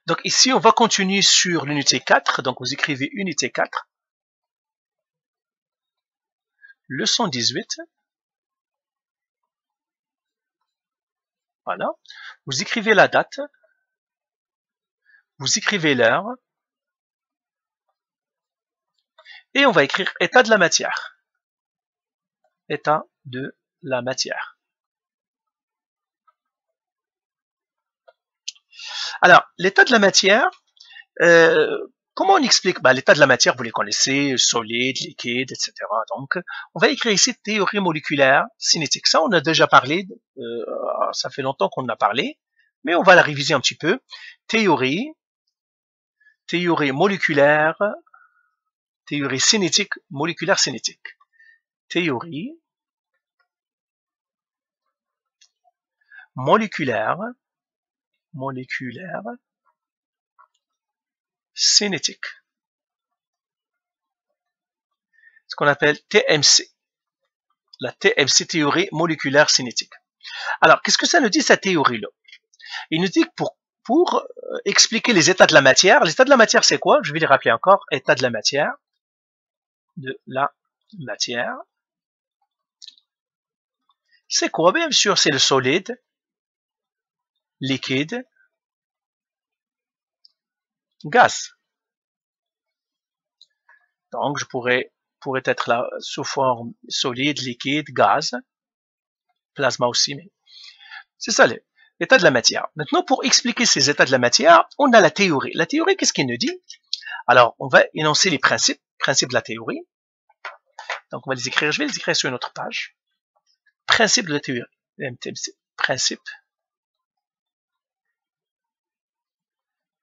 Donc ici, on va continuer sur l'unité 4. Donc vous écrivez unité 4. Leçon 18. Voilà. Vous écrivez la date. Vous écrivez l'heure. Et on va écrire état de la matière. État de la matière. Alors, l'état de la matière, comment on explique? L'état de la matière, vous les connaissez, solide, liquide, etc. Donc, on va écrire ici théorie moléculaire cinétique. Ça, on a déjà parlé, ça fait longtemps qu'on en a parlé, mais on va la réviser un petit peu. Théorie moléculaire, théorie cinétique, moléculaire cinétique. Théorie moléculaire cinétique. Ce qu'on appelle TMC. La TMC, théorie moléculaire cinétique. Alors, qu'est-ce que ça nous dit, cette théorie-là? Il nous dit que pour expliquer les états de la matière, l'état de la matière, c'est quoi? Je vais les rappeler encore. État de la matière. C'est quoi? Bien sûr, c'est le solide, liquide, gaz. Donc, je pourrais être là sous forme solide, liquide, gaz, plasma aussi, mais c'est ça l'état de la matière. Maintenant, pour expliquer ces états de la matière, on a la théorie. La théorie, qu'est-ce qu'il nous dit? Alors, on va énoncer les principes de la théorie. Donc, on va les écrire, je vais les écrire sur une autre page. Principe de la théorie. Principe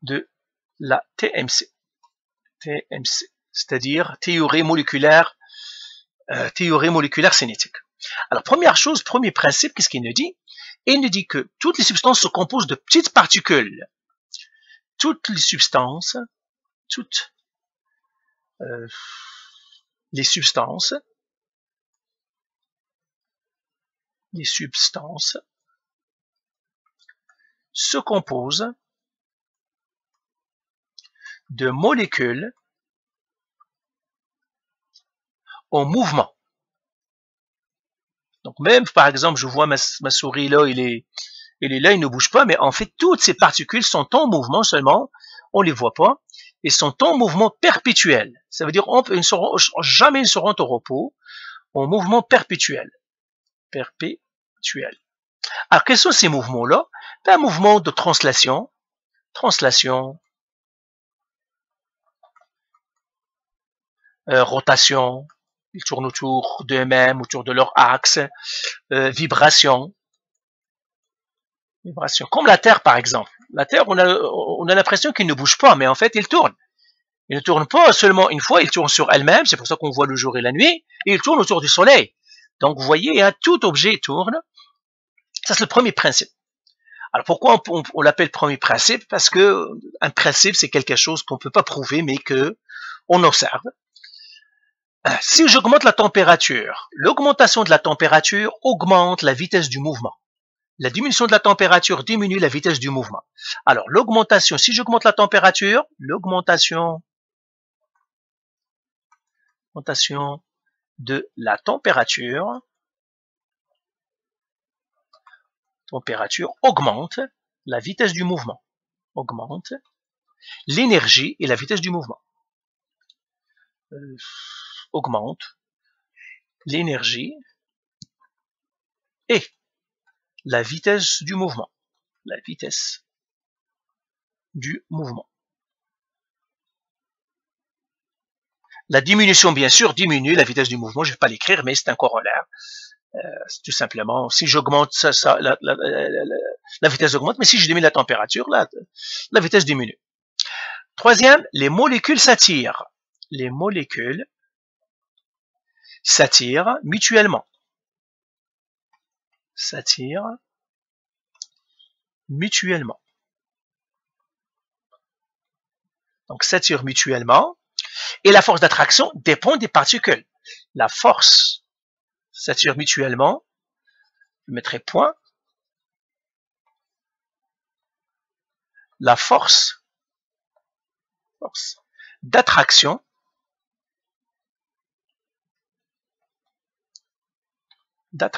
de la TMC. TMC, c'est-à-dire théorie moléculaire cinétique. Alors, première chose, premier principe, qu'est-ce qu'il nous dit? Il nous dit que toutes les substances se composent de petites particules. Toutes les substances se composent de molécules en mouvement. Donc même, par exemple, je vois ma souris là, il est là, il ne bouge pas, mais en fait, toutes ces particules sont en mouvement seulement, on les voit pas, et sont en mouvement perpétuel. Ça veut dire jamais ils ne seront au repos, en mouvement perpétuel. Alors, quels sont ces mouvements-là? Un mouvement de translation, rotation, ils tournent autour d'eux-mêmes, autour de leur axe, vibration, comme la Terre par exemple. La Terre, on a l'impression qu'il ne bouge pas, mais en fait, il tourne. Il ne tourne pas seulement une fois, il tourne sur elle-même, c'est pour ça qu'on voit le jour et la nuit, et il tourne autour du Soleil. Donc, vous voyez, tout objet tourne. Ça, c'est le premier principe. Alors, pourquoi on l'appelle premier principe? Parce que un principe, c'est quelque chose qu'on ne peut pas prouver, mais que on observe. Si j'augmente la température, l'augmentation de la température augmente la vitesse du mouvement. La diminution de la température diminue la vitesse du mouvement. Alors, l'augmentation, si j'augmente la température, l'augmentation de la température augmente la vitesse du mouvement, augmente l'énergie et la vitesse du mouvement. Augmente l'énergie et la vitesse du mouvement. La vitesse du mouvement. La diminution, bien sûr, diminue la vitesse du mouvement. Je ne vais pas l'écrire, mais c'est un corollaire. Tout simplement, si j'augmente la vitesse augmente, mais si je diminue la température, la vitesse diminue. Troisième, les molécules s'attirent. Les molécules s'attirent mutuellement. S'attirent mutuellement. Donc, s'attirent mutuellement. Et la force d'attraction dépend des particules. La force s'attire mutuellement. Je mettrai point. La force force d'attraction la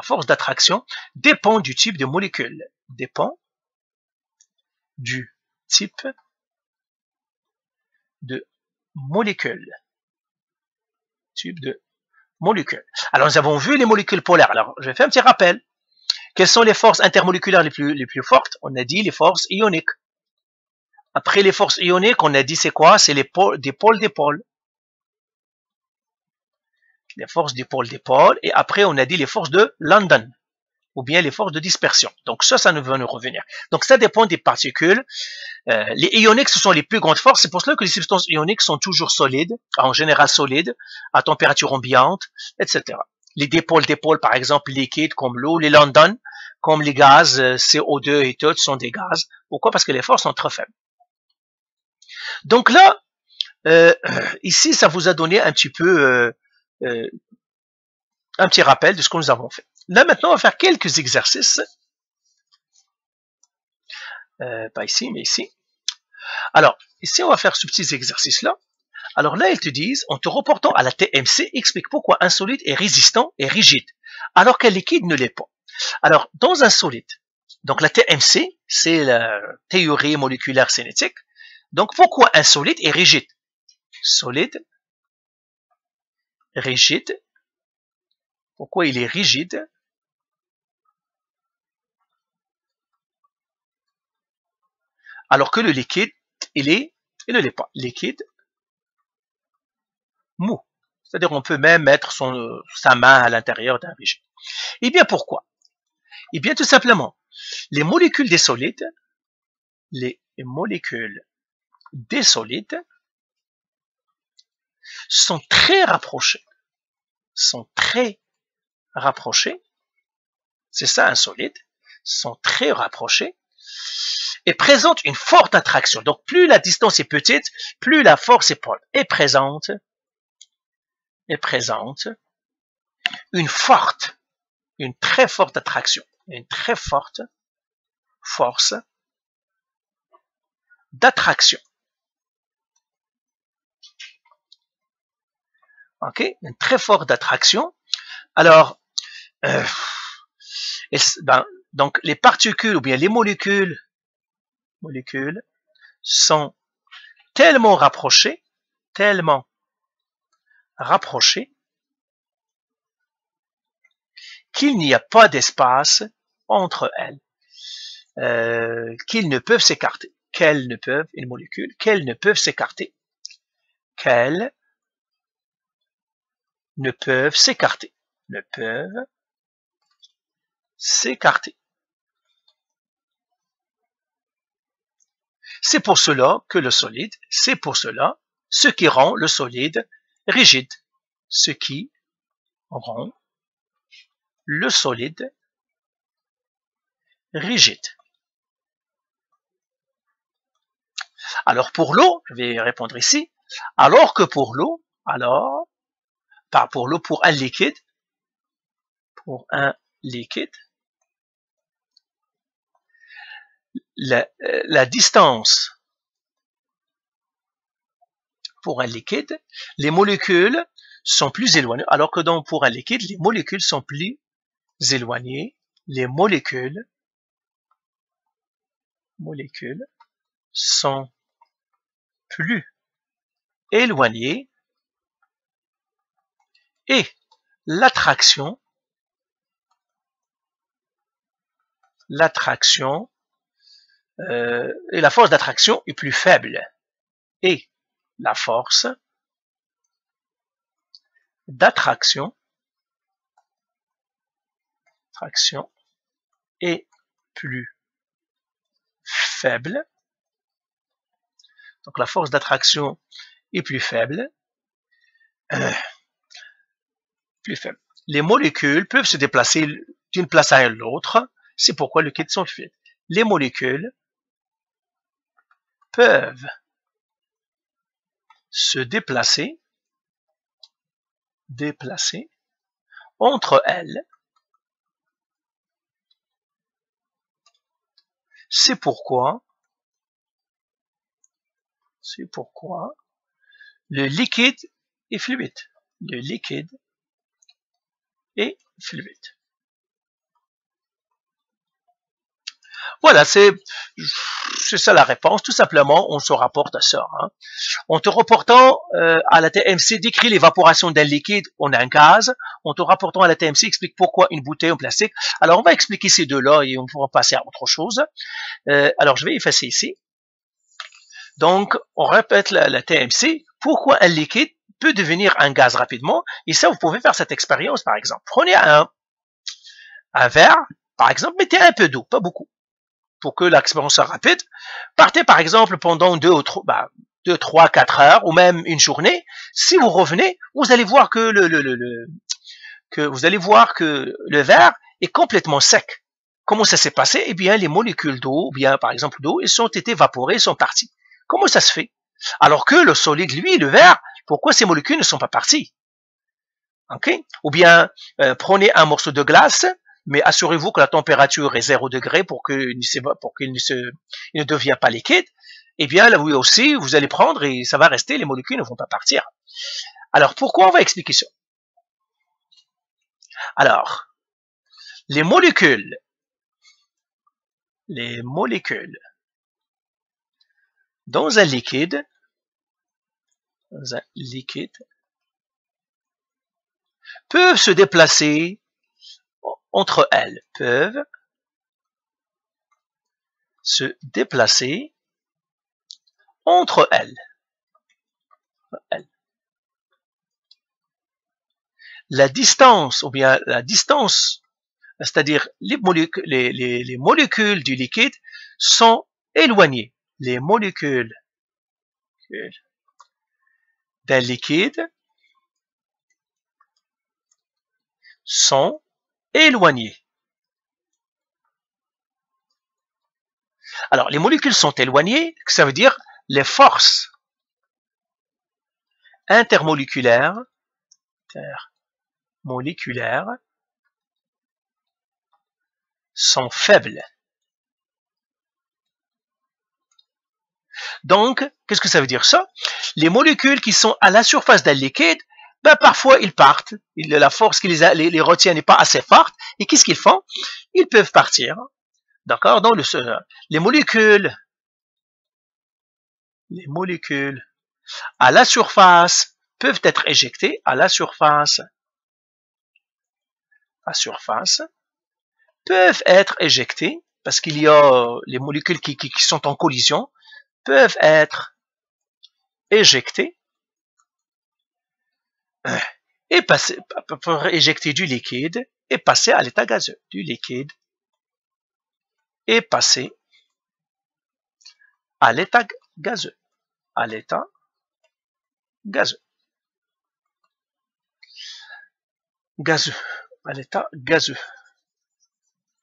force d'attraction dépend du type de molécule. Dépend du type de molécule. Type de molécule. Alors, nous avons vu les molécules polaires. Alors, je vais faire un petit rappel. Quelles sont les forces intermoléculaires les plus fortes? On a dit les forces ioniques. Après les forces ioniques, on a dit c'est quoi? C'est les pôles, des pôles. Les forces des pôles. Et après, on a dit les forces de London. Ou bien les forces de dispersion. Donc ça va nous revenir. Donc ça dépend des particules. Les ioniques, ce sont les plus grandes forces. C'est pour cela que les substances ioniques sont toujours solides, en général solides, à température ambiante, etc. Les dipôles, par exemple, liquides comme l'eau, les London, comme les gaz, CO2 et tout, sont des gaz. Pourquoi? Parce que les forces sont très faibles. Donc là, ici, ça vous a donné un petit peu un petit rappel de ce que nous avons fait. Là, maintenant, on va faire quelques exercices. Pas ici, mais ici. Alors, ici, on va faire ce petit exercice-là. Alors là, ils te disent, en te reportant à la TMC, explique pourquoi un solide est résistant et rigide, alors qu'un liquide ne l'est pas. Alors, dans un solide, donc la TMC, c'est la théorie moléculaire cinétique. Donc, pourquoi un solide est rigide? Solide, rigide. Pourquoi il est rigide? Alors que le liquide, il ne l'est pas. Liquide, mou. C'est-à-dire on peut même mettre sa main à l'intérieur d'un rigide. Eh bien pourquoi? Eh bien tout simplement, les molécules des solides sont très rapprochées. C'est ça un solide. Sont très rapprochées et présentent une forte attraction. Donc plus la distance est petite, plus la force est forte. Et présente une très forte attraction, une très forte force d'attraction. Ok, une très forte attraction. Alors, donc les particules ou bien les molécules sont tellement rapprochées qu'il n'y a pas d'espace entre elles, qu'ils ne peuvent s'écarter. Les molécules, qu'elles ne peuvent s'écarter. Qu'elles ne peuvent s'écarter. Ne peuvent s'écarter. C'est pour cela que le solide, c'est pour cela ce qui rend le solide rigide. Ce qui rend le solide rigide. Alors pour l'eau, je vais répondre ici, alors que pour l'eau, pour un liquide, la distance pour un liquide, les molécules sont plus éloignées, alors que pour un liquide, les molécules sont plus éloignées. Les molécules sont plus éloignées et l'attraction et la force d'attraction est plus faible. Et la force d'attraction est plus faible. Donc la force d'attraction est plus faible. Les molécules peuvent se déplacer d'une place à l'autre. C'est pourquoi le liquide sont fluides. Les molécules peuvent se déplacer entre elles C'est pourquoi le liquide est fluide. Le liquide est fluide. Voilà, c'est ça la réponse. Tout simplement, on se rapporte à ça. Hein. En te rapportant à la TMC, décrit l'évaporation d'un liquide en un gaz. En te rapportant à la TMC, explique pourquoi une bouteille en plastique. Alors, on va expliquer ces deux-là et on pourra passer à autre chose. Alors, je vais effacer ici. Donc, on répète la TMC. Pourquoi un liquide peut devenir un gaz rapidement? Et ça, vous pouvez faire cette expérience, par exemple. Prenez un verre, par exemple, mettez un peu d'eau, pas beaucoup, pour que l'expérience soit rapide. Partez, par exemple, pendant 2, 3, 4 heures, ou même une journée. Si vous revenez, vous allez voir que le verre est complètement sec. Comment ça s'est passé? Eh bien, les molécules d'eau, ou bien, par exemple, d'eau, elles ont été évaporées, sont parties. Comment ça se fait? Alors que le solide, lui, le verre, pourquoi ces molécules ne sont pas parties? Ok? Ou bien, prenez un morceau de glace, mais assurez-vous que la température est 0 degré pour qu'il ne devienne pas liquide. Eh bien, là, oui aussi, vous allez prendre et ça va rester, les molécules ne vont pas partir. Alors, pourquoi on va expliquer ça? Alors, les molécules dans un liquide, peuvent se déplacer entre elles, La distance, ou bien la distance, c'est-à-dire les molécules du liquide sont éloignées. Les molécules d'un liquide sont éloignées. Alors, les molécules sont éloignées, ça veut dire les forces intermoléculaires sont faibles. Donc, qu'est-ce que ça veut dire ça? Les molécules qui sont à la surface d'un liquide, ben parfois ils partent. La force qui les retient n'est pas assez forte. Et qu'est-ce qu'ils font? Ils peuvent partir. D'accord? Donc, les molécules à la surface peuvent être éjectées à la surface. Peuvent être éjectées parce qu'il y a les molécules qui sont en collision peuvent être éjectées et passer pour éjecter du liquide et passer à l'état gazeux. Du liquide et passer à l'état gazeux. À l'état gazeux. Gazeux. À l'état gazeux.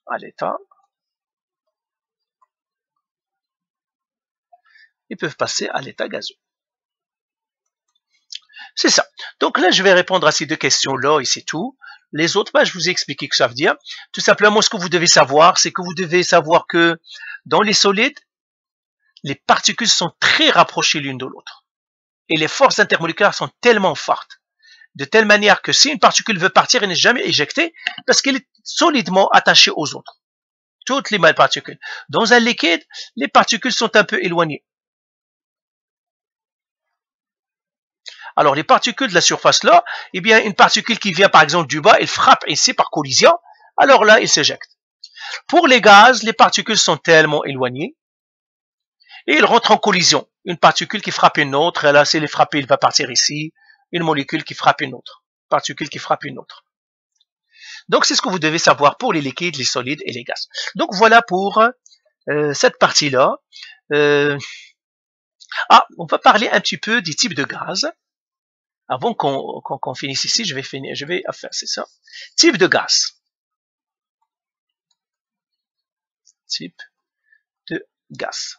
À l'état. Ils peuvent passer à l'état gazeux. C'est ça. Donc là, je vais répondre à ces deux questions-là et c'est tout. Les autres, je vous ai expliqué ce que ça veut dire. Tout simplement, ce que vous devez savoir, c'est que vous devez savoir que dans les solides, les particules sont très rapprochées l'une de l'autre. Et les forces intermoléculaires sont tellement fortes. De telle manière que si une particule veut partir, elle n'est jamais éjectée parce qu'elle est solidement attachée aux autres. Toutes les particules. Dans un liquide, les particules sont un peu éloignées. Alors, les particules de la surface là, eh bien, une particule qui vient par exemple du bas, elle frappe ici par collision, alors là, elle s'éjecte. Pour les gaz, les particules sont tellement éloignées et ils rentrent en collision. Une particule qui frappe une autre, là, si elle est frappée, elle va partir ici. Une molécule qui frappe une autre. Particule qui frappe une autre. Donc, c'est ce que vous devez savoir pour les liquides, les solides et les gaz. Donc, voilà pour cette partie-là. On va parler un petit peu des types de gaz. Avant qu'on finisse ici, je vais faire, c'est ça. Type de gaz. Type de gaz.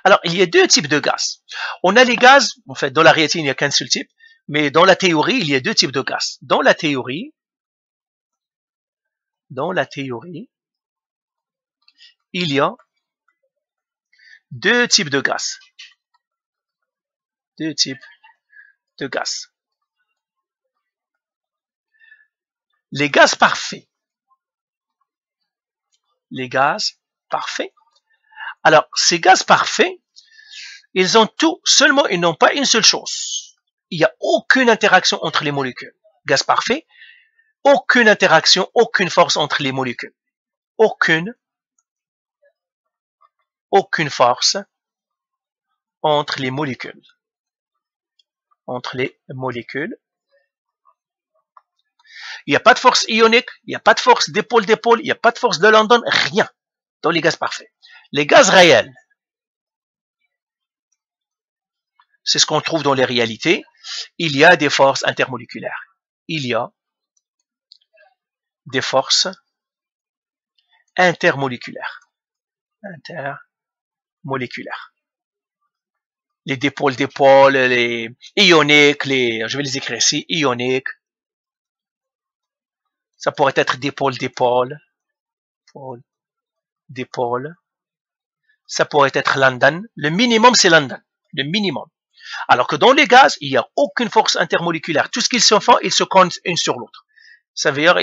Alors, il y a deux types de gaz. On a les gaz, en fait, dans la réalité, il n'y a qu'un seul type, mais dans la théorie, il y a deux types de gaz. Dans la théorie, il y a deux types de gaz. Deux types de gaz. Les gaz parfaits. Les gaz parfaits. Alors, ces gaz parfaits, ils ont tout, seulement ils n'ont pas une seule chose. Il n'y a aucune interaction entre les molécules. Gaz parfait, aucune interaction, aucune force entre les molécules. Aucune force entre les molécules. Entre les molécules. Il n'y a pas de force ionique, il n'y a pas de force d'épaule-d'épaule, il n'y a pas de force de London, rien dans les gaz parfaits. Les gaz réels, c'est ce qu'on trouve dans les réalités, il y a des forces intermoléculaires. Il y a des forces intermoléculaires. Intermoléculaires. Les d'épaule-d'épaule, les ioniques, je vais les écrire ici, ioniques. Ça pourrait être d'épaule-d'épaule. D'épaule. Ça pourrait être London. Le minimum, c'est London. Le minimum. Alors que dans les gaz, il n'y a aucune force intermoléculaire. Tout ce qu'ils se font, ils se condensent une sur l'autre. Ça veut dire,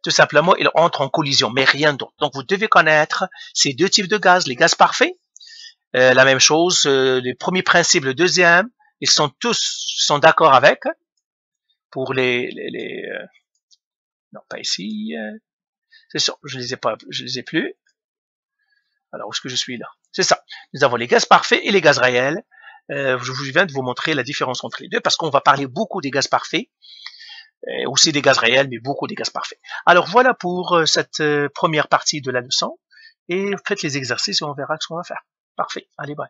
tout simplement, ils entrent en collision, mais rien d'autre. Donc, vous devez connaître ces deux types de gaz. Les gaz parfaits, la même chose. Les premiers principes, le deuxième, ils sont tous d'accord avec. Pour non, pas ici. C'est ça, je les ai plus. Alors, où est-ce que je suis là? C'est ça. Nous avons les gaz parfaits et les gaz réels. Je viens de vous montrer la différence entre les deux parce qu'on va parler beaucoup des gaz parfaits, aussi des gaz réels, mais beaucoup des gaz parfaits. Alors, voilà pour cette première partie de la leçon. Et faites les exercices et on verra ce qu'on va faire. Parfait. Allez, bye.